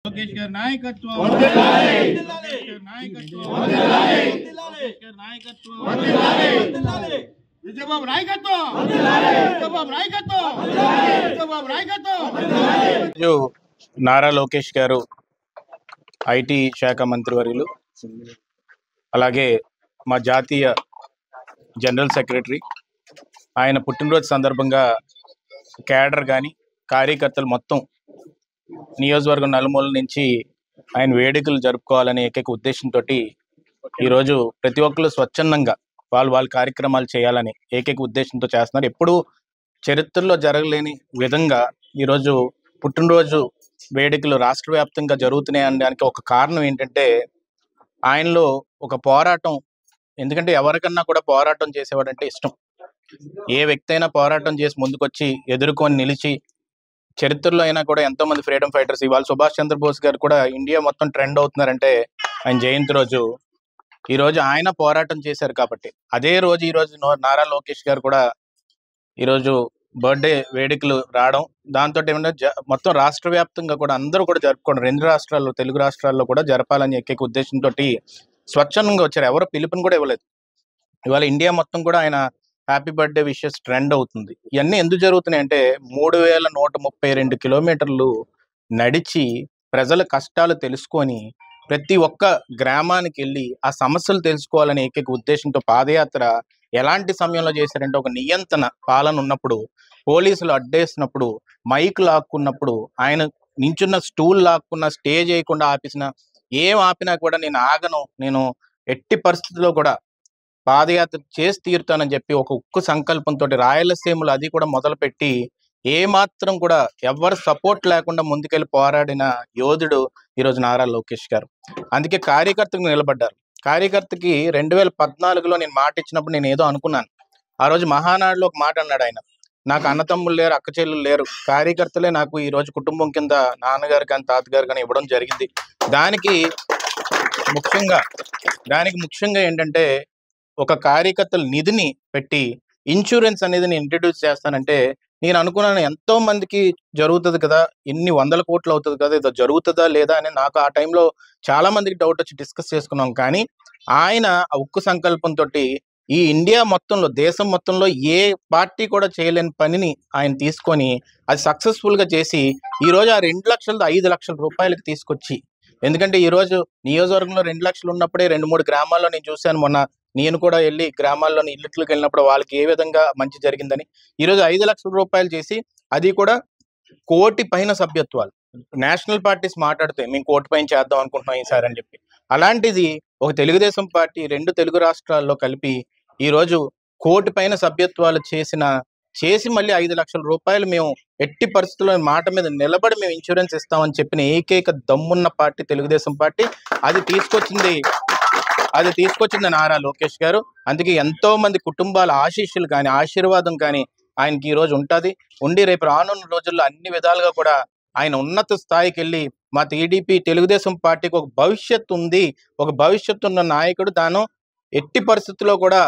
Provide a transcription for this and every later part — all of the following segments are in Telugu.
లోకేష్ గారి నాయకత్వం విజయబాబు నాయకత్వం నారా లోకేష్ గారు ఐటీ శాఖ మంత్రివర్యులు, అలాగే మా జాతీయ జనరల్ సెక్రటరీ, ఆయన పుట్టినరోజు సందర్భంగా క్యాడర్ కానీ కార్యకర్తలు మొత్తం నియోజకవర్గం నలుమూల నుంచి ఆయన వేడుకలు జరుపుకోవాలనే ఏకైక ఉద్దేశంతో ఈరోజు ప్రతి ఒక్కరు స్వచ్ఛందంగా వాళ్ళ కార్యక్రమాలు చేయాలని ఏకైక ఉద్దేశంతో చేస్తున్నారు. ఎప్పుడూ చరిత్రలో జరగలేని విధంగా ఈరోజు పుట్టినరోజు వేడుకలు రాష్ట్ర వ్యాప్తంగా జరుగుతున్నాయి అనడానికి ఒక కారణం ఏంటంటే ఆయనలో ఒక పోరాటం. ఎందుకంటే ఎవరికన్నా కూడా పోరాటం చేసేవాడంటే ఇష్టం. ఏ వ్యక్తి అయినా పోరాటం చేసి ముందుకొచ్చి ఎదుర్కొని నిలిచి, చరిత్రలో అయినా కూడా ఎంతో మంది ఫ్రీడమ్ ఫైటర్స్, ఇవాళ సుభాష్ చంద్రబోస్ గారు కూడా ఇండియా మొత్తం ట్రెండ్ అవుతున్నారంటే ఆయన జయంతి రోజు ఈరోజు ఆయన పోరాటం చేశారు కాబట్టి. అదే రోజు ఈరోజు నారా లోకేష్ గారు కూడా ఈరోజు బర్త్డే వేడుకలు రావడం, దాంతో ఏమంటే మొత్తం రాష్ట్ర వ్యాప్తంగా కూడా అందరూ కూడా జరుపుకోవడం, 2 రాష్ట్రాల్లో తెలుగు రాష్ట్రాల్లో కూడా జరపాలని ఏకైక ఉద్దేశంతో స్వచ్ఛందంగా వచ్చారు. ఎవరో పిలుపుని కూడా ఇవ్వలేదు. ఇవాళ ఇండియా మొత్తం కూడా ఆయన హ్యాపీ బర్త్డే విషెస్ ట్రెండ్ అవుతుంది. ఇవన్నీ ఎందుకు జరుగుతున్నాయి అంటే 3132 కిలోమీటర్లు నడిచి ప్రజల కష్టాలు తెలుసుకొని ప్రతి ఒక్క గ్రామానికి వెళ్ళి ఆ సమస్యలు తెలుసుకోవాలనే ఏకైక ఉద్దేశంతో పాదయాత్ర ఎలాంటి సమయంలో చేశారంటే, ఒక నియంత్రణ పాలన ఉన్నప్పుడు, పోలీసులు అడ్డేసినప్పుడు, మైక్ లాక్కున్నప్పుడు, ఆయన నించున్న స్టూల్ లాక్కున్న, స్టేజ్ వేయకుండా ఆపేసిన, ఏం ఆపినా కూడా నేను ఆగను, నేను ఎట్టి పరిస్థితుల్లో కూడా పాదయాత్ర చేసి తీరుతానని చెప్పి ఒక ఉక్కు సంకల్పంతో రాయలసీమలో అది కూడా మొదలుపెట్టి ఏమాత్రం కూడా ఎవరు సపోర్ట్ లేకుండా ముందుకెళ్ళి పోరాడిన యోధుడు ఈరోజు నారా లోకేష్ గారు. అందుకే కార్యకర్తకు నిలబడ్డారు. కార్యకర్తకి 2014లో నేను మాట ఇచ్చినప్పుడు నేను ఏదో అనుకున్నాను. ఆ రోజు మహానాడులో ఒక మాట అన్నాడు ఆయన, నాకు అన్నతమ్ములు లేరు, అక్క చెల్లెలు లేరు, కార్యకర్తలే నాకు ఈ రోజు కుటుంబం కింద నాన్నగారు కానీ తాతగారు కానీ ఇవ్వడం జరిగింది. దానికి ముఖ్యంగా ఏంటంటే ఒక కార్యకర్తల నిధిని పెట్టి ఇన్సూరెన్స్ అనేది నేను ఇంట్రడ్యూస్ చేస్తానంటే, నేను అనుకున్నాను ఎంతో మందికి జరుగుతుంది కదా, ఇన్ని 100 కోట్లు అవుతుంది కదా, ఏదో జరుగుతుందా లేదా అని నాకు ఆ టైంలో చాలా మందికి డౌట్ వచ్చి డిస్కస్ చేసుకున్నాం. కానీ ఆయన ఆ ఉక్కు సంకల్పంతో ఈ ఇండియా మొత్తంలో, దేశం మొత్తంలో ఏ పార్టీ కూడా చేయలేని పనిని ఆయన తీసుకొని అది సక్సెస్ఫుల్గా చేసి ఈరోజు ఆ 2 లక్షలతో 5 లక్షల రూపాయలకి తీసుకొచ్చి, ఎందుకంటే ఈరోజు నియోజకవర్గంలో 2 లక్షలు ఉన్నప్పుడే 2-3 గ్రామాల్లో నేను చూశాను. మొన్న నేను కూడా వెళ్ళి గ్రామాల్లోని ఇళ్ళకి వెళ్ళినప్పుడు వాళ్ళకి ఏ విధంగా మంచి జరిగిందని. ఈరోజు 5 లక్షల రూపాయలు చేసి, అది కూడా 1 కోటి పైన సభ్యత్వాలు. నేషనల్ పార్టీస్ మాట్లాడితే మేము 1 కోటి పైన చేద్దాం అనుకుంటున్నాం ఈసారి అని చెప్పి, అలాంటిది ఒక తెలుగుదేశం పార్టీ 2 తెలుగు రాష్ట్రాల్లో కలిపి ఈరోజు 1 కోటి పైన సభ్యత్వాలు చేసి మళ్ళీ 5 లక్షల రూపాయలు మేము ఎట్టి పరిస్థితుల్లో మాట మీద నిలబడి మేము ఇన్సూరెన్స్ ఇస్తామని చెప్పిన ఏకైక దమ్మున్న పార్టీ తెలుగుదేశం పార్టీ. అది తీసుకొచ్చింది నారా లోకేష్ గారు. అందుకే ఎంతో మంది కుటుంబాల ఆశీస్సులు కానీ ఆశీర్వాదం కానీ ఆయనకి ఈ రోజు ఉండి రేపు రానున్న రోజుల్లో అన్ని విధాలుగా కూడా ఆయన ఉన్నత స్థాయికి వెళ్ళి, మా టీడీపీ తెలుగుదేశం పార్టీకి ఒక భవిష్యత్తు ఉంది, ఒక భవిష్యత్తు ఉన్న నాయకుడు తాను, ఎట్టి పరిస్థితుల్లో కూడా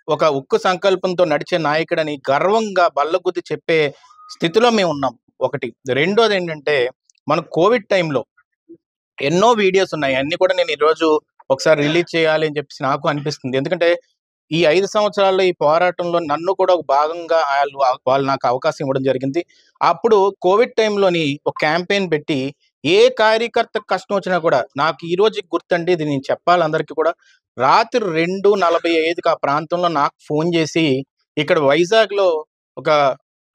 ఒక ఉక్కు సంకల్పంతో నడిచే నాయకుడని గర్వంగా బల్లగుద్ది చెప్పే స్థితిలో మేము ఉన్నాం. ఒకటి. రెండోది ఏంటంటే, మన కోవిడ్ టైంలో ఎన్నో వీడియోస్ ఉన్నాయి, అన్ని కూడా నేను ఈరోజు ఒకసారి రిలీజ్ చేయాలి అని చెప్పేసి నాకు అనిపిస్తుంది. ఎందుకంటే ఈ 5 సంవత్సరాల్లో ఈ పోరాటంలో నన్ను కూడా ఒక భాగంగా వాళ్ళు నాకు అవకాశం ఇవ్వడం జరిగింది. అప్పుడు కోవిడ్ టైంలోని ఒక క్యాంపెయిన్ పెట్టి ఏ కార్యకర్తకు కష్టం వచ్చినా కూడా, నాకు ఈ రోజుకి గుర్తండి, ఇది నేను చెప్పాలి అందరికీ కూడా, రాత్రి 2:45కి ఆ ప్రాంతంలో నాకు ఫోన్ చేసి, ఇక్కడ వైజాగ్లో ఒక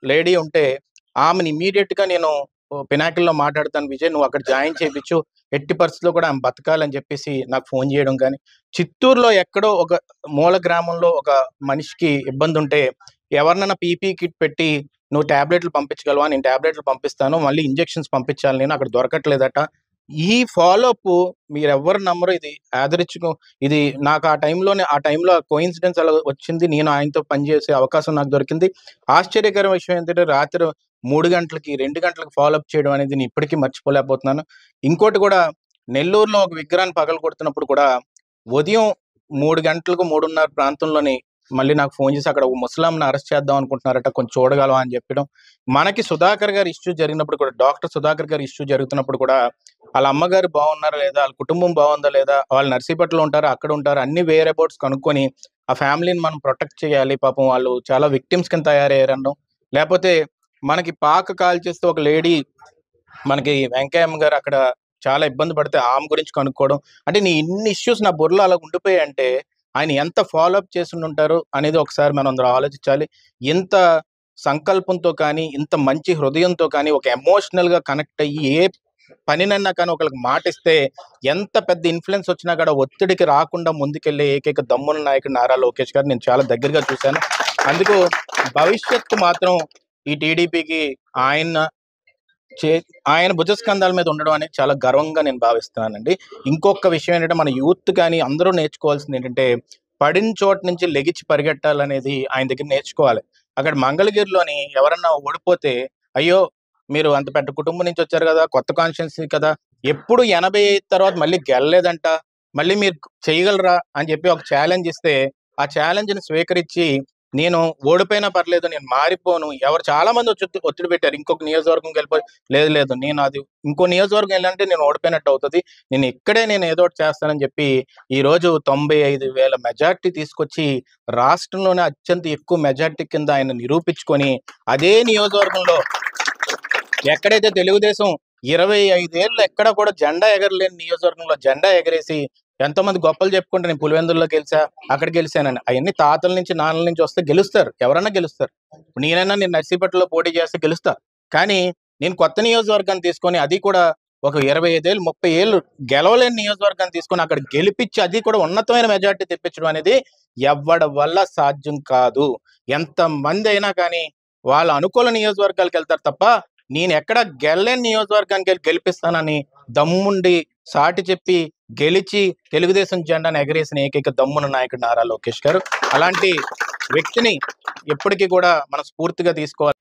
లేడీ ఉంటే ఆమెను ఇమీడియట్గా నేను పినాకిల్లో మాట్లాడతాను విజయ్, నువ్వు అక్కడ జాయిన్ చేయించు, ఎట్టి పరిస్థితుల్లో కూడా ఆమె బతకాలని చెప్పేసి నాకు ఫోన్ చేయడం. కానీ చిత్తూరులో ఎక్కడో ఒక మూల గ్రామంలో ఒక మనిషికి ఇబ్బంది ఉంటే ఎవరినైనా పీపీ కిట్ పెట్టి నువ్వు ట్యాబ్లెట్లు పంపించగలవా, నేను ట్యాబ్లెట్లు పంపిస్తాను, మళ్ళీ ఇంజెక్షన్స్ పంపించాలి, నేను అక్కడ దొరకట్లేదట. ఈ ఫాలోఅప్ మీరు ఎవరు నమ్మరు. ఇది ఆదరించుకో, ఇది నాకు ఆ టైంలో కోయిన్సిడెన్స్ అలా వచ్చింది. నేను ఆయనతో పనిచేసే అవకాశం నాకు దొరికింది. ఆశ్చర్యకర విషయం ఏంటంటే, రాత్రి 3 గంటలకి 2 గంటలకు ఫాలోఅప్ చేయడం అనేది నేను ఇప్పటికీ మర్చిపోలేకపోతున్నాను. ఇంకోటి కూడా, నెల్లూరులో ఒక విగ్రహాన్ని పగలగొడుతున్నప్పుడు కూడా ఉదయం 3 గంటలకు 3:30 ప్రాంతంలోని మళ్ళీ నాకు ఫోన్ చేసి అక్కడ ఒక ముసలాంని అరెస్ట్ చేద్దాం అనుకుంటున్నారట, కొంచెం చూడగలవా అని చెప్పడం. మనకి సుధాకర్ గారి ఇష్యూ జరిగినప్పుడు కూడా, డాక్టర్ సుధాకర్ గారి ఇష్యూ జరుగుతున్నప్పుడు కూడా వాళ్ళ అమ్మగారు బాగున్నారా లేదా, వాళ్ళ కుటుంబం బాగుందా లేదా, వాళ్ళు నర్సీపట్నంలో ఉంటారా అక్కడ ఉంటారా, అన్ని వేర్ అబౌట్స్ కనుక్కొని ఆ ఫ్యామిలీని మనం ప్రొటెక్ట్ చేయాలి. పాపం వాళ్ళు చాలా విక్టిమ్స్ కింద తయారయ్యారనడం. లేకపోతే మనకి పాక కాల్ చేస్తే ఒక లేడీ, మనకి వెంకయ్యమ్మ గారు అక్కడ చాలా ఇబ్బంది పడితే ఆమె గురించి కనుక్కోవడం. అంటే నీ ఇన్ని ఇష్యూస్ నా బుర్రలో అలా ఉండిపోయాయి అంటే ఆయన ఎంత ఫాలో అప్ చేసి ఉంటారు అనేది ఒకసారి మనం అందరూ ఆలోచించాలి. ఇంత సంకల్పంతో కానీ, ఇంత మంచి హృదయంతో కానీ, ఒక ఎమోషనల్ గా కనెక్ట్ అయ్యి ఏ పనినన్నా కానీ ఒకళ్ళకి మాటిస్తే ఎంత పెద్ద ఇన్ఫ్లుయెన్స్ వచ్చినా కూడా ఒత్తిడికి రాకుండా ముందుకెళ్లే ఏకైక దమ్మున్న నాయకుడు నారా లోకేష్ గారు నేను చాలా దగ్గరగా చూశాను. అందుకు భవిష్యత్తు మాత్రం ఈ టీడీపీకి ఆయన భుజస్కంధాల మీద ఉండడం అనేది చాలా గర్వంగా నేను భావిస్తున్నానండి. ఇంకొక విషయం ఏంటంటే, మన యూత్ కానీ అందరూ నేర్చుకోవాల్సింది ఏంటంటే, పడిన చోట నుంచి లెగిచి పరిగెట్టాలనేది ఆయన దగ్గర నేర్చుకోవాలి. అక్కడ మంగళగిరిలోని ఎవరన్నా ఓడిపోతే, అయ్యో మీరు అంత పెద్ద కుటుంబం నుంచి వచ్చారు కదా, కొత్త కాన్స్టిట్యున్సీ కదా, ఎప్పుడు 85 తర్వాత మళ్ళీ గెలలేదంట, మళ్ళీ మీరు చేయగలరా అని చెప్పి ఒక ఛాలెంజ్ ఇస్తే, ఆ ఛాలెంజ్ ని స్వీకరించి నేను ఓడిపోయినా పర్లేదు, నేను మారిపోను, ఎవరు చాలా మంది ఒత్తిడి పెట్టారు ఇంకొక నియోజకవర్గం వెళ్ళిపోయి, లేదు లేదు నేను అది ఇంకో నియోజకవర్గం వెళ్ళాలంటే నేను ఓడిపోయినట్టు అవుతుంది, నేను ఏదో ఒకటి చేస్తానని చెప్పి ఈ రోజు 95,000 మెజార్టీ తీసుకొచ్చి రాష్ట్రంలోనే అత్యంత ఎక్కువ మెజార్టీ కింద ఆయన నిరూపించుకొని, అదే నియోజకవర్గంలో ఎక్కడైతే తెలుగుదేశం 25 ఏళ్ళు ఎక్కడ కూడా జెండా ఎగరలేని నియోజకవర్గంలో జెండా ఎగరేసి ఎంతో మంది గొప్పలు చెప్పుకుంటే నేను పులివెందుల్లో గెలిచా, అక్కడ గెలిచానని, అవన్నీ తాతల నుంచి నాన్నల నుంచి వస్తే గెలుస్తారు, ఎవరన్నా గెలుస్తారు. నేను నర్సీపట్నంలో పోటీ చేస్తే గెలుస్తా. కానీ నేను కొత్త నియోజకవర్గాన్ని తీసుకొని, అది కూడా ఒక 25 ఏళ్ళు 30 ఏళ్ళు గెలవలేని నియోజకవర్గాన్ని తీసుకొని అక్కడ గెలిపించి, అది కూడా ఉన్నతమైన మెజార్టీ తెప్పించడం అనేది ఎవ్వడి వల్ల సాధ్యం కాదు. ఎంత మంది అయినా కానీ వాళ్ళ అనుకూల నియోజకవర్గాలకు వెళ్తారు తప్ప, నేను ఎక్కడ గెలలేని నియోజకవర్గానికి వెళ్ళి గెలిపిస్తానని దమ్ముండి సాటి చెప్పి గెలిచి తెలుగుదేశం జెండాను ఎగరేసిన ఏకైక దమ్మున నాయకుడు నారా లోకేష్ గారు. అలాంటి వ్యక్తిని ఎప్పటికీ కూడా మనం స్ఫూర్తిగా తీసుకోవాలి.